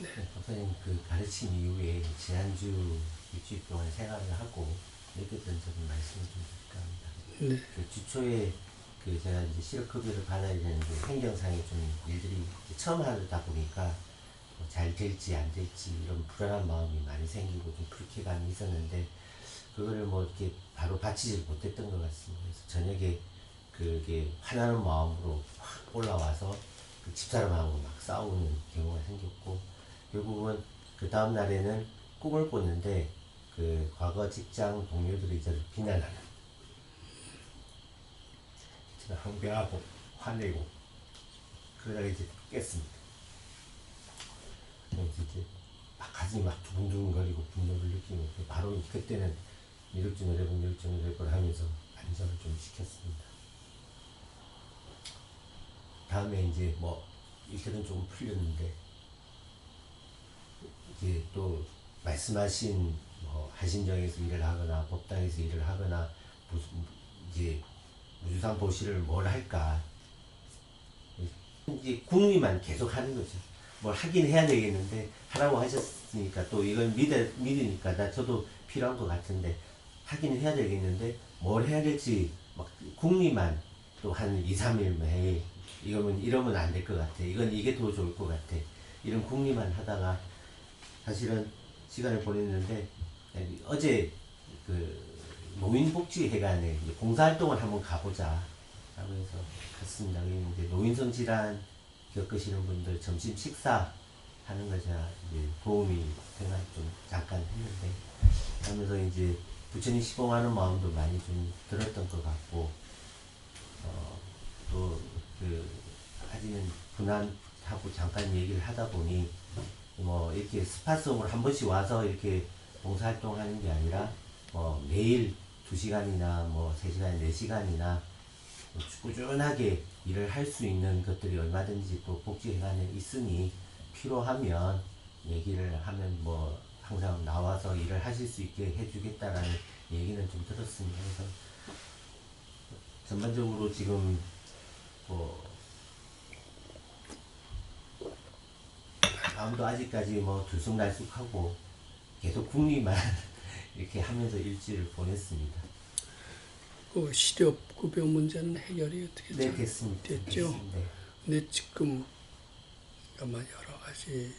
네. 목사님 그 가르침 이후에 지난주 일주일 동안 생활을 하고 느꼈던 점을 말씀을 좀 드릴까 합니다. 네. 그 주초에 그 제가 이제 실업급여를 받아야 되는데 행정상의 좀 일들이 처음 하다 보니까 뭐잘 될지 안 될지 이런 불안한 마음이 많이 생기고 좀 불쾌감이 있었는데 그거를 뭐 이렇게 바로 받치지 못했던 것 같습니다. 그래서 저녁에 그게 화나는 마음으로 확 올라와서 그 집사람하고 막 싸우는 경우가 생겼고 결국은 그 다음 날에는 꿈을 꿨는데 그 과거 직장 동료들이 저를 비난하는 저는 항변하고 화내고 그러다가 이제 깼습니다. 그래서 이제 막 가슴이 막 두근두근거리고 분노를 느끼고 바로 그때는 이럴지 노래볼 하면서 안정을 좀 시켰습니다. 다음에 이제 뭐 일들은 조금 풀렸는데 이제 또 말씀하신 뭐 한신정에서 일을 하거나 법당에서 일을 하거나 무슨 이제 무주상 보시를 뭘 할까 이제 궁리만 계속 하는 거죠. 뭘 하긴 해야 되겠는데 하라고 하셨으니까 또 이건 믿으니까 저도 필요한 것 같은데 하긴 해야 되겠는데 뭘 해야 될지 막 궁리만 또 한 2, 3일 매일 이러면 안 될 것 같아. 이게 더 좋을 것 같아. 이런 궁리만 하다가 사실은 시간을 보냈는데 어제 그 노인복지회관에 봉사활동을 한번 가보자 라고 해서 갔습니다. 이제 노인성 질환 겪으시는 분들 점심 식사 하는 거 제가 이제 도움이 생각 좀 잠깐 했는데 하면서 이제 부처님 시봉하는 마음도 많이 좀 들었던 것 같고 또 그 아직은 분한하고 잠깐 얘기를 하다 보니 뭐 이렇게 스팟성으로 한 번씩 와서 이렇게 봉사활동하는 게 아니라 뭐 매일 2시간이나 뭐 3시간, 4시간이나 꾸준하게 일을 할 수 있는 것들이 얼마든지 또 복지회관에 있으니 필요하면 얘기를 하면 뭐 항상 나와서 일을 하실 수 있게 해주겠다라는 얘기는 좀 들었습니다. 그래서 전반적으로 지금 뭐 마음도 아직까지 뭐 들쑥날쑥하고 계속 궁리만 이렇게 하면서 일주일을 보냈습니다. 그 실업급여 문제는 해결이 어떻게 네, 잘 됐습니다. 됐죠? 네. 근데 지금 아마 여러 가지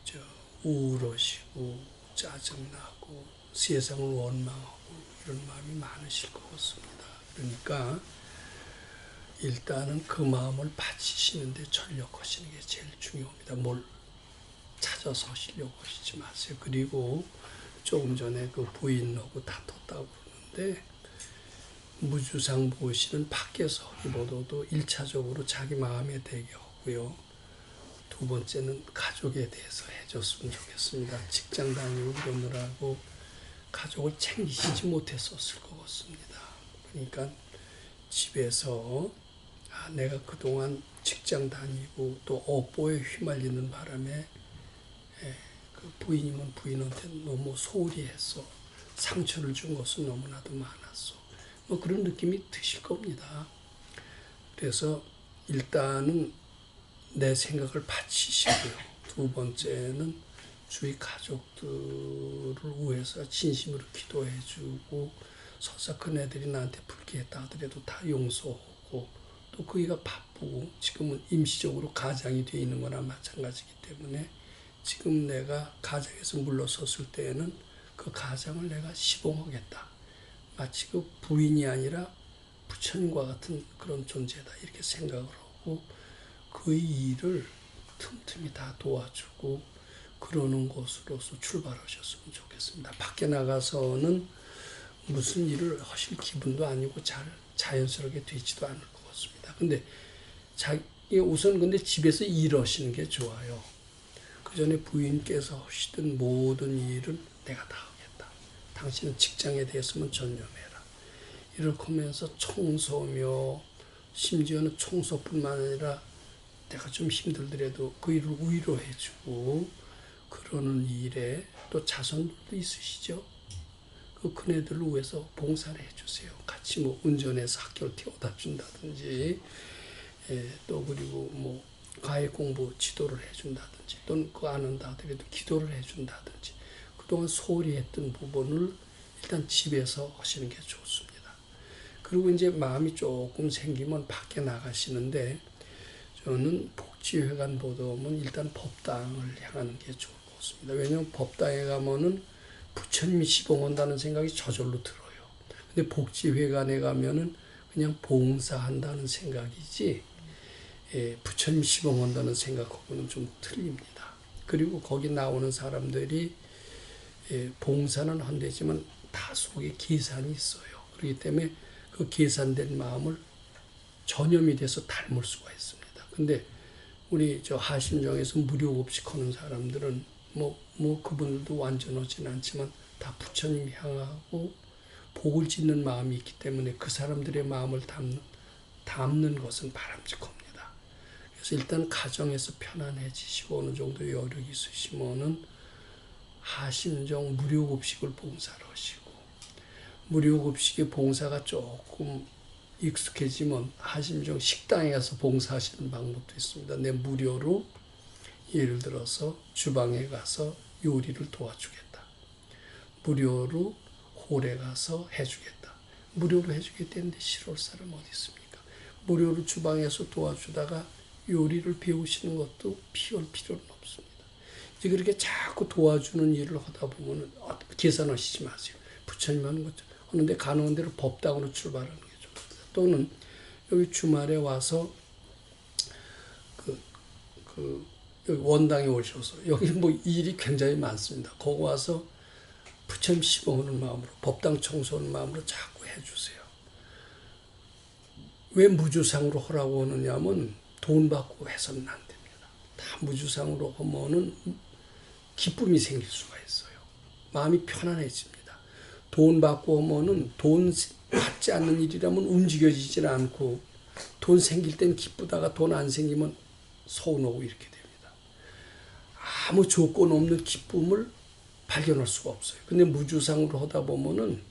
저 우울하시고 짜증나고 세상을 원망하고 이런 마음이 많으실 것 같습니다. 그러니까 일단은 그 마음을 받치시는데 전력하시는 게 제일 중요합니다. 뭘 찾아서 하시려고 하시지 마세요. 그리고 조금 전에 그 부인하고 다퉜다고 그러는데 무주상 보시는 밖에서 하기보다도 1차적으로 자기 마음에 되게 하고요. 두 번째는 가족에 대해서 해줬으면 좋겠습니다. 직장 다니고 그러느라고 가족을 챙기시지 못했었을 것 같습니다. 그러니까 집에서 내가 그동안 직장 다니고 또 업보에 휘말리는 바람에 그 부인이면 부인한테 너무 소홀히 했어. 상처를 준 것은 너무나도 많았어. 뭐 그런 느낌이 드실 겁니다. 그래서 일단은 내 생각을 바치시고요. 두 번째는 주위 가족들을 위해서 진심으로 기도해주고 설사 그네들이 나한테 불쾌했다 하더라도 다 용서하고 또 그이가 바쁘고 지금은 임시적으로 가장이 되어 있는 거나 마찬가지이기 때문에 지금 내가 가장에서 물러섰을 때에는 그 가장을 내가 시봉하겠다. 마치 그 부인이 아니라 부처님과 같은 그런 존재다 이렇게 생각을 하고 그 일을 틈틈이 다 도와주고 그러는 것으로서 출발하셨으면 좋겠습니다. 밖에 나가서는 무슨 일을 하실 기분도 아니고 잘 자연스럽게 되지도 않을 것 같습니다. 근데 우선 근데 집에서 일하시는 게 좋아요. 그 전에 부인께서 하시던 모든 일은 내가 다 하겠다. 당신은 직장에 대해서만 전념해라. 이렇게 하면서 청소며 심지어는 청소뿐만 아니라 내가 좀 힘들더라도 그 일을 위로해주고 그러는 일에 또 자손들도 있으시죠. 그 그네들을 위해서 봉사를 해주세요. 같이 뭐 운전해서 학교를 태워다 준다든지 또 그리고 뭐 과외 공부 지도를 해준다든지 또는 그거 안 한다 하더라도 기도를 해준다든지 그동안 소홀히 했던 부분을 일단 집에서 하시는 게 좋습니다. 그리고 이제 마음이 조금 생기면 밖에 나가시는데 저는 복지회관보다는 일단 법당을 향하는 게 좋을 것 같습니다. 왜냐하면 법당에 가면은 부처님이 시봉한다는 생각이 저절로 들어요. 근데 복지회관에 가면은 그냥 봉사한다는 생각이지 부처님 시봉한다는 생각하고는 좀 틀립니다. 그리고 거기 나오는 사람들이 봉사는 한대지만 다 속에 계산이 있어요. 그렇기 때문에 그 계산된 마음을 전염이 돼서 닮을 수가 있습니다. 근데 우리 저 하심정에서 무료급식 하는 사람들은 뭐 그분들도 완전하진 않지만 다 부처님 향하고 복을 짓는 마음이 있기 때문에 그 사람들의 마음을 담는 것은 바람직합니다. 그래서 일단 가정에서 편안해지시고 어느 정도 여력이 있으시면은 하심정 무료급식을 봉사를 하시고 무료급식의 봉사가 조금 익숙해지면 하심정 식당에 가서 봉사하시는 방법도 있습니다. 내 무료로 예를 들어서 주방에 가서 요리를 도와주겠다. 무료로 홀에 가서 해주겠다. 무료로 해주겠다는데 싫어할 사람 어디 있습니까? 무료로 주방에서 도와주다가 요리를 배우시는 것도 필요할 필요는 없습니다. 이제 그렇게 자꾸 도와주는 일을 하다 보면 계산하시지 마세요. 부처님 하는 것 하는데 가능한 대로 법당으로 출발하는 게 좋습니다. 또는 여기 주말에 와서 여기 원당에 오셔서 여기 뭐 일이 굉장히 많습니다. 거기 와서 부처님 시봉하는 마음으로 법당 청소하는 마음으로 자꾸 해주세요. 왜 무주상으로 하라고 하느냐면 돈 받고 해서는 안 됩니다. 다 무주상으로 하면은 기쁨이 생길 수가 있어요. 마음이 편안해집니다. 돈 받고 하면은 돈 받지 않는 일이라면 움직여지질 않고 돈 생길 땐 기쁘다가 돈 안 생기면 서운하고 이렇게 됩니다. 아무 조건 없는 기쁨을 발견할 수가 없어요. 근데 무주상으로 하다 보면은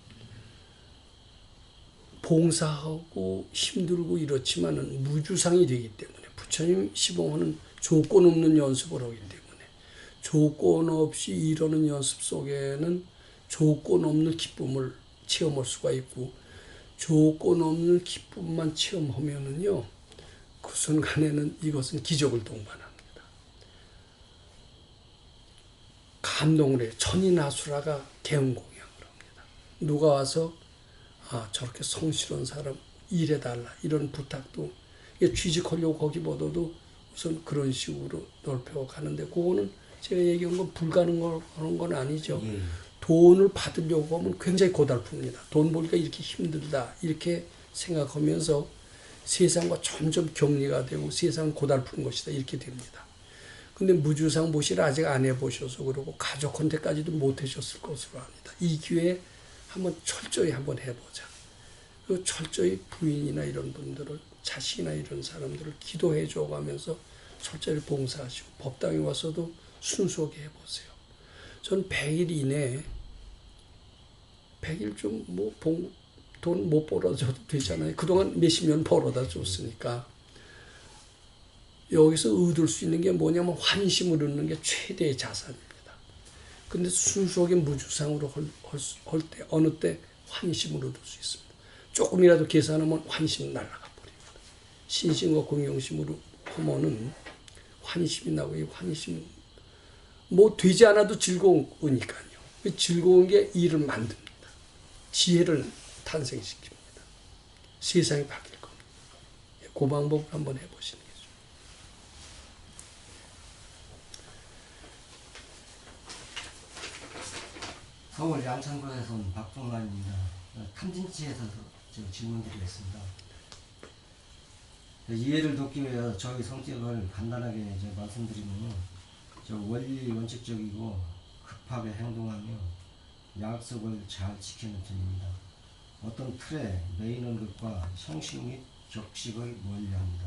봉사하고 힘들고 이렇지만은 무주상이 되기 때문에 부처님 시봉하는 조건 없는 연습을 하기 때문에 조건 없이 이러는 연습 속에는 조건 없는 기쁨을 체험할 수가 있고 조건 없는 기쁨만 체험하면은요 그 순간에는 이것은 기적을 동반합니다. 감동을 해요. 천인아수라가 개운공양을 합니다. 누가 와서 저렇게 성실한 사람 일해달라 이런 부탁도 취직하려고 거기보다도 우선 그런 식으로 넓혀가는데 그거는 제가 얘기한 건 불가능한 건 아니죠. 돈을 받으려고 하면 굉장히 고달픕니다. 돈 벌기가 이렇게 힘들다 이렇게 생각하면서 세상과 점점 격리가 되고 세상은 고달픈 것이다 이렇게 됩니다. 근데 무주상 모시를 아직 안 해보셔서 그러고 가족한테까지도 못 하셨을 것으로 압니다. 이 기회에 한번 철저히 한번 해보자. 그 철저히 부인이나 이런 분들을 자식이나 이런 사람들을 기도해 줘가면서 철저히 봉사하시고 법당에 와서도 순수하게 해보세요. 전 100일 이내에 100일 좀 뭐 돈 못 벌어줘도 되잖아요. 그동안 몇십 년 벌어다 줬으니까. 여기서 얻을 수 있는 게 뭐냐면 환심을 얻는 게 최대의 자산입니다. 근데 순수하게 무주상으로 할 때 어느 때 환심을 얻을 수 있습니다. 조금이라도 계산하면 환심 날아가 버립니다. 신심과 공경심으로 하면은 환심이 나고 이 환심 뭐 되지 않아도 즐거우니까요. 즐거운 게 일을 만듭니다. 지혜를 탄생시킵니다. 세상이 바뀔 겁니다. 그 방법을 한번 해보시는 게 서울 양천구에서 온 박종란입니다. 탐진치에서 질문드리겠습니다. 이해를 돕기 위해 저희 성격을 간단하게 말씀드리면 원리 원칙적이고 급하게 행동하며 약속을 잘 지키는 편입니다. 어떤 틀에 매이는 것과 형식 및 격식을 멀리합니다.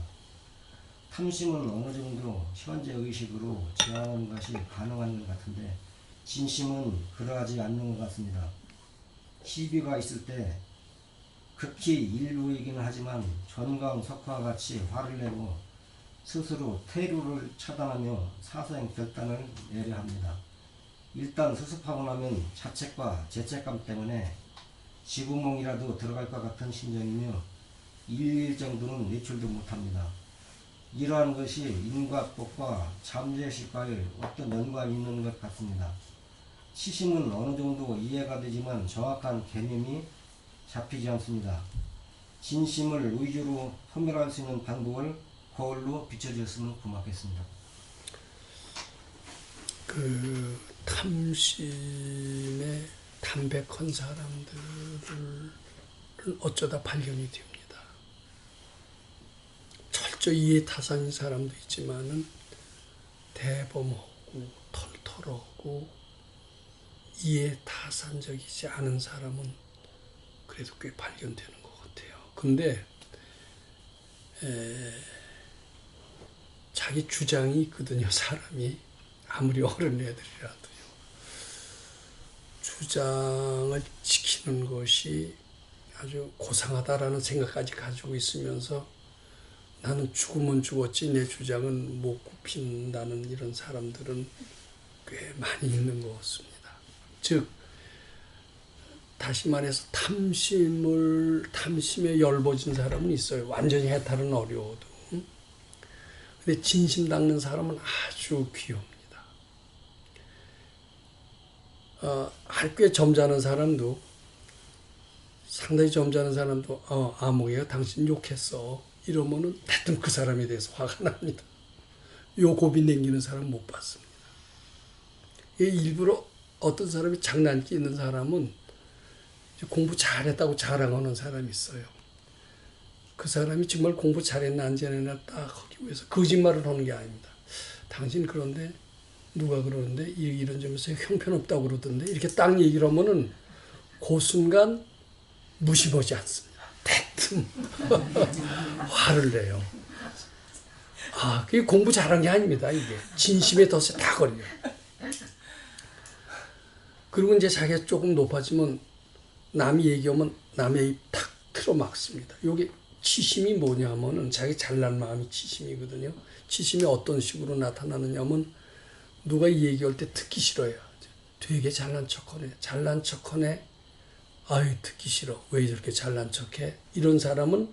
탐심을 어느 정도 현재 의식으로 제한하는 것이 가능한 것 같은데 진심은 그러하지 않는 것 같습니다. 시비가 있을 때 극히 일부이긴 하지만 전광석화와 같이 화를 내고 스스로 퇴루를 차단하며 사소한 결단을 내려야 합니다. 일단 수습하고 나면 자책과 죄책감 때문에 지구멍이라도 들어갈 것 같은 심정이며 일일 정도는 외출도 못합니다. 이러한 것이 인과법과 잠재의식과의 어떤 연관이 있는 것 같습니다. 치심은 어느 정도 이해가 되지만 정확한 개념이 잡히지 않습니다. 진심을 의지로 소멸할 수 있는 방법을 거울로 비춰주셨으면 고맙겠습니다. 그 탐심에 담백한 사람들을 어쩌다 발견이 됩니다. 철저히 이해타산인 사람도 있지만은 대범하고 털털하고 이해타산적이지 않은 사람은 그래도 꽤 발견되는 것 같아요. 근데 자기 주장이 있거든요. 사람이 아무리 어른 애들이라도요. 주장을 지키는 것이 아주 고상하다라는 생각까지 가지고 있으면서 나는 죽으면 죽었지 내 주장은 못 굽힌다는 이런 사람들은 꽤 많이 있는 것 같습니다. 즉 다시 말해서 탐심에 열버진 사람은 있어요. 완전히 해탈은 어려워도. 근데 진심 닦는 사람은 아주 귀합니다. 꽤 점잖은 사람도, 상당히 점잖은 사람도, 아무개가 당신 욕했어. 이러면은 대뜸 그 사람에 대해서 화가 납니다. 요 고비 남기는 사람 못 봤습니다. 일부러 어떤 사람이 장난기 있는 사람은 공부 잘했다고 자랑하는 사람이 있어요. 그 사람이 정말 공부 잘했나 안 잘했나 딱 하기 위해서 거짓말을 하는 게 아닙니다. 당신 그런데 누가 그러는데 이런 점에서 형편없다고 그러던데 이렇게 딱 얘기를 하면은 그 순간 무심하지 않습니다. 대뜸 화를 내요. 그게 공부 잘한 게 아닙니다. 이게 진심의 덫에 다 걸려요. 그리고 이제 자기가 조금 높아지면 남이 얘기하면 남의 입 탁 틀어막습니다. 이게 치심이 뭐냐면은 자기 잘난 마음이 치심이거든요. 치심이 어떤 식으로 나타나느냐면 누가 얘기할 때 듣기 싫어요. 되게 잘난 척하네. 잘난 척하네. 아유 듣기 싫어. 왜 저렇게 잘난 척해? 이런 사람은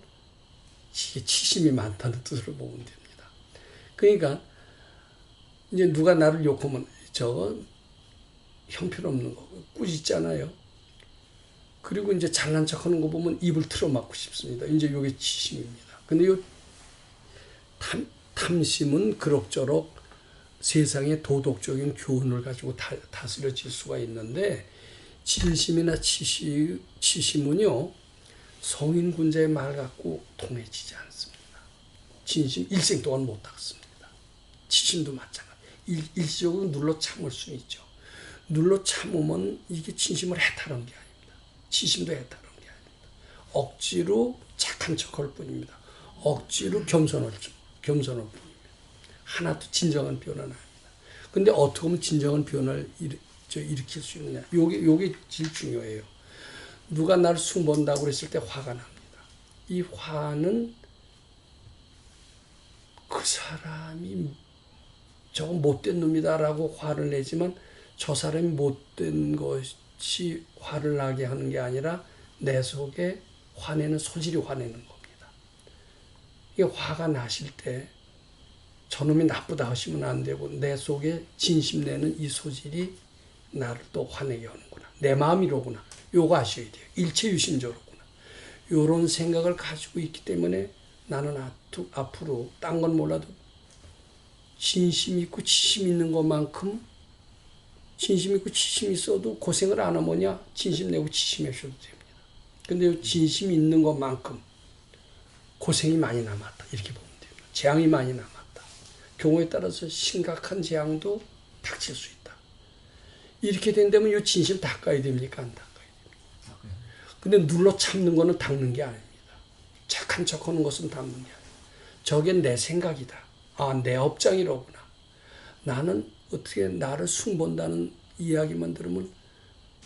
이게 치심이 많다는 뜻으로 보면 됩니다. 그러니까 이제 누가 나를 욕하면 저거 형편없는 거 꾸짖잖아요. 그리고 이제 잘난 척하는 거 보면 입을 틀어막고 싶습니다. 이제 이게 치심입니다. 근데 요 탐심은 그럭저럭 세상의 도덕적인 교훈을 가지고 다스려질 수가 있는데 진심이나 치심은요 성인 군자의 말 갖고 통해지지 않습니다. 진심 일생 동안 못 닦습니다. 치심도 마찬가지. 일시적으로 눌러 참을 수는 있죠. 눌러 참으면 이게 진심을 해탈한 게 아닙니다. 치심도 해탈한 게 아닙니다. 억지로 착한 척할 뿐입니다. 억지로 겸손할 뿐입니다. 하나도 진정한 변화는 아닙니다. 근데 어떻게 하면 진정한 변화를 일으킬 수 있느냐. 요게 제일 중요해요. 누가 나를 숭본다고 그랬을 때 화가 납니다. 이 화는 그 사람이 저거 못된 놈이다라고 화를 내지만 저 사람이 못된 것이 화를 나게 하는 게 아니라 내 속에 화내는 소질이 화내는 겁니다. 이게 화가 나실 때 저놈이 나쁘다 하시면 안 되고 내 속에 진심 내는 이 소질이 나를 또 화내게 하는구나. 내 마음이로구나. 요거 아셔야 돼요. 일체유심조로구나. 요런 생각을 가지고 있기 때문에 나는 앞으로 딴 건 몰라도 진심 있고 치심 있는 것만큼 진심 있고 치심 있어도 고생을 안 하면야 진심 내고 치심 하셔도 됩니다. 근데 진심 있는 것만큼 고생이 많이 남았다. 이렇게 보면 됩니다. 재앙이 많이 남았다. 경우에 따라서 심각한 재앙도 닥칠 수 있다. 이렇게 된다면 이 진심 닦아야 됩니까? 안 닦아야 됩니까? 근데 눌러 참는 거는 닦는 게 아닙니다. 착한 척하는 것은 닦는 게 아닙니다. 저게 내 생각이다. 내 업장이로구나. 나는 어떻게 나를 숭본다는 이야기만 들으면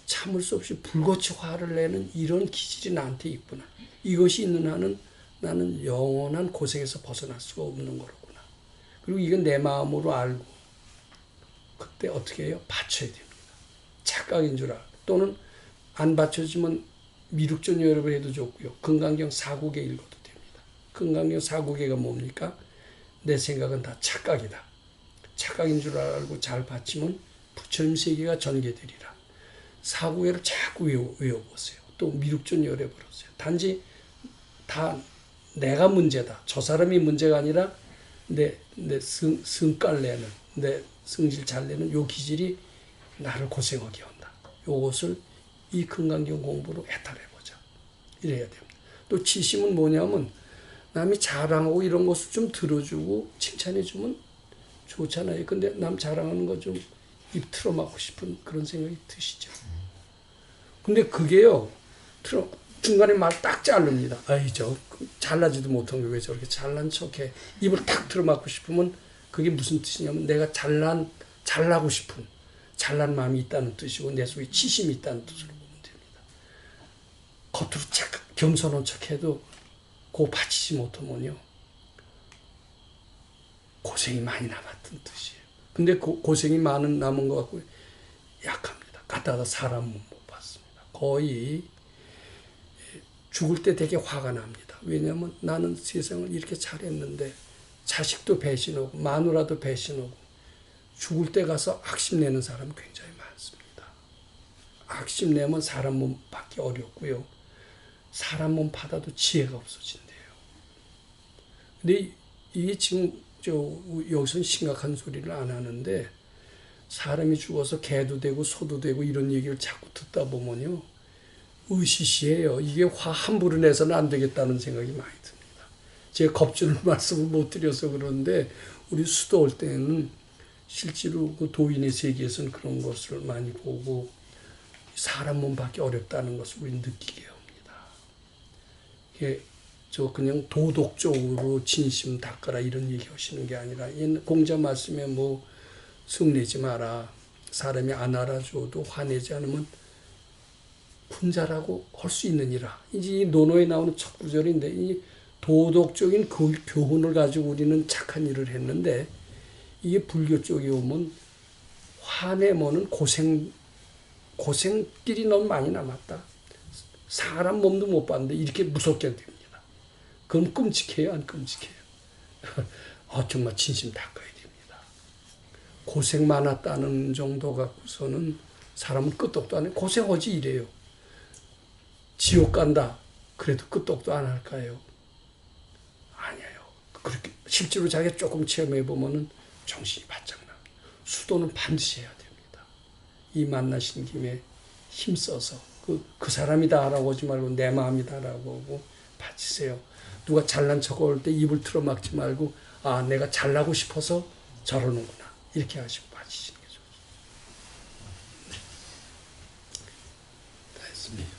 참을 수 없이 불꽃이 화를 내는 이런 기질이 나한테 있구나. 이것이 있는 한은 나는 영원한 고생에서 벗어날 수가 없는 거로구나. 그리고 이건 내 마음으로 알고 그때 어떻게 해요? 바쳐야 됩니다. 착각인 줄 알고 또는 안 받쳐지면 미륵존 여러분 해도 좋고요. 금강경 4국에 읽어도 됩니다. 금강경 4국에가 뭡니까? 내 생각은 다 착각이다. 착각인 줄 알고 잘 받치면 부처님 세계가 전개되리라. 4국에를 자꾸 외워보세요. 또 미륵존 열어보세요. 단지 다 내가 문제다. 저 사람이 문제가 아니라 내 성깔 내는, 내 성질 잘 내는 요 기질이 나를 고생하게 한다. 요것을 이 금강경 공부로 해탈해보자. 이래야 됩니다. 또 치심은 뭐냐면 남이 자랑하고 이런 것을 좀 들어주고 칭찬해주면 좋잖아요. 근데 남 자랑하는 거 좀 입 틀어막고 싶은 그런 생각이 드시죠. 근데 그게요, 중간에 말 딱 자릅니다. 아이, 잘나지도 못한 게 왜 저렇게 잘난 척해. 입을 탁 틀어막고 싶으면 그게 무슨 뜻이냐면 내가 잘나고 싶은, 잘난 마음이 있다는 뜻이고 내 속에 치심이 있다는 뜻으로 보면 됩니다. 겉으로 겸손한 척해도 그거 바치지 못하면요, 고생이 많이 남았던 뜻이에요. 근데 고생이 남은 것 같고 약합니다. 갖다가 사람은 못 봤습니다. 거의 죽을 때 되게 화가 납니다. 왜냐하면 나는 세상을 이렇게 잘했는데 자식도 배신하고 마누라도 배신하고 죽을 때 가서 악심내는 사람 굉장히 많습니다. 악심내면 사람 몸 받기 어렵고요. 사람 몸 받아도 지혜가 없어진대요. 근데 이게 지금 여기서는 심각한 소리를 안 하는데 사람이 죽어서 개도 되고 소도 되고 이런 얘기를 자꾸 듣다 보면요, 으시시해요. 이게 화 함부로 내서는 안 되겠다는 생각이 많이 듭니다. 제가 겁주는 말씀을 못 드려서 그러는데 우리 수도 올 때는 실제로 그 도인의 세계에서는 그런 것을 많이 보고 사람 몸 받기 어렵다는 것을 우리 느끼게 합니다. 이게 그냥 도덕적으로 진심 닦아라 이런 얘기 하시는 게 아니라 공자 말씀에 뭐 성내지 마라. 사람이 안 알아줘도 화내지 않으면 군자라고 할 수 있느니라. 이제 이 논어에 나오는 첫 구절인데 이 도덕적인 그 교훈을 가지고 우리는 착한 일을 했는데 이게 불교 쪽에 오면 화내면은 고생길이 너무 많이 남았다. 사람 몸도 못 봤는데 이렇게 무섭게 됩니다. 그럼 끔찍해요, 안 끔찍해요? 정말 진심 닦아야 됩니다. 고생 많았다는 정도 갖고서는 사람은 끄떡도 안 해. 고생하지 이래요. 지옥 간다. 그래도 끄떡도 안 할까요? 아니에요. 그렇게 실제로 자기가 조금 체험해 보면은 정신이 바짝 납니다. 수도는 반드시 해야 됩니다. 이 만나신 김에 힘써서 그 사람이다라고 하지 말고 내 마음이다라고 하고 바치세요. 누가 잘난 척할 때 입을 틀어막지 말고 내가 잘나고 싶어서 저러는구나 이렇게 하시고 바치시는 게 좋습니다. 다 했습니다.